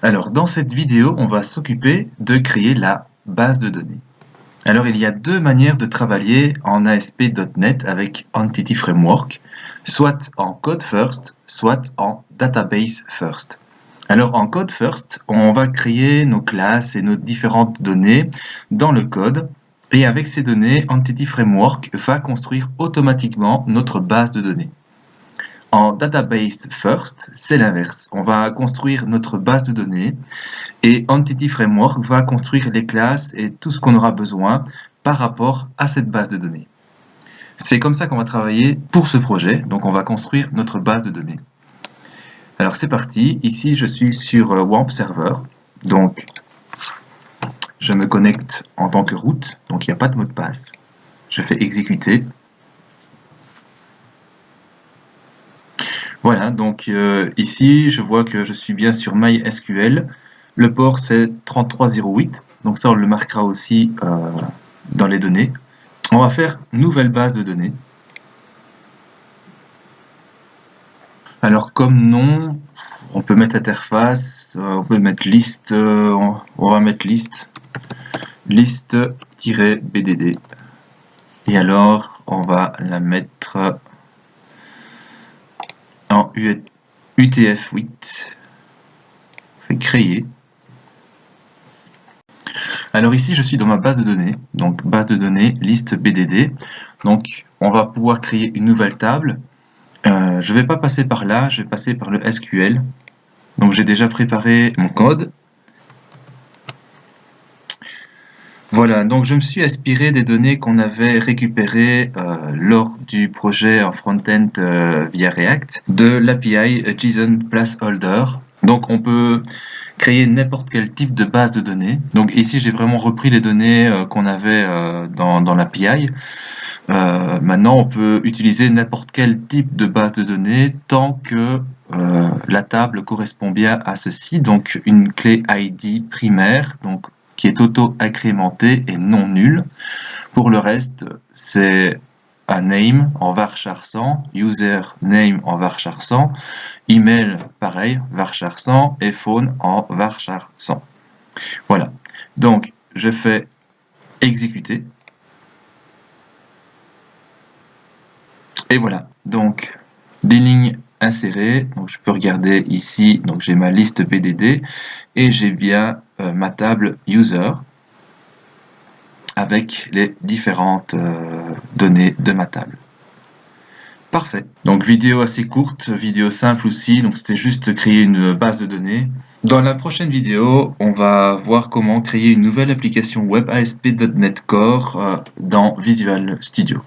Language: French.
Alors, dans cette vidéo, on va s'occuper de créer la base de données. Alors, il y a deux manières de travailler en ASP.NET avec Entity Framework, soit en Code First, soit en Database First. Alors, en Code First, on va créer nos classes et nos différentes données dans le code. Et avec ces données, Entity Framework va construire automatiquement notre base de données. En Database First, c'est l'inverse. On va construire notre base de données et Entity Framework va construire les classes et tout ce qu'on aura besoin par rapport à cette base de données. C'est comme ça qu'on va travailler pour ce projet. Donc on va construire notre base de données. Alors c'est parti. Ici je suis sur WAMP Server. Donc je me connecte en tant que root. Donc il n'y a pas de mot de passe. Je fais exécuter. Voilà, donc ici, je vois que je suis bien sur MySQL. Le port, c'est 3308. Donc ça, on le marquera aussi dans les données. On va faire nouvelle base de données. Alors, comme nom, on peut mettre interface, on peut mettre liste, on va mettre liste, liste-bdd. Et alors, on va la mettre en UTF-8, fait créer. Alors ici je suis dans ma base de données, donc base de données liste BDD. Donc on va pouvoir créer une nouvelle table. Je ne vais pas passer par là, je vais passer par le SQL. Donc j'ai déjà préparé mon code. Voilà, donc je me suis inspiré des données qu'on avait récupérées lors du projet en front-end via React de l'API JSON Placeholder. Donc on peut créer n'importe quel type de base de données. Donc ici j'ai vraiment repris les données qu'on avait dans l'API. Maintenant on peut utiliser n'importe quel type de base de données tant que la table correspond bien à ceci. Donc une clé ID primaire, donc qui est auto-incrémentée et non nulle. Pour le reste, c'est un name en varchar 100, username en varchar 100, email pareil, varchar 100 et phone en varchar 100. Voilà. Donc, je fais exécuter. Et voilà. Donc, des lignes insérées. Donc, je peux regarder ici. Donc, j'ai ma liste BDD et j'ai bien ma table user avec les différentes données de ma table. Parfait. Donc vidéo assez courte, vidéo simple aussi, donc c'était juste créer une base de données. Dans la prochaine vidéo, on va voir comment créer une nouvelle application web ASP.NET Core dans Visual Studio.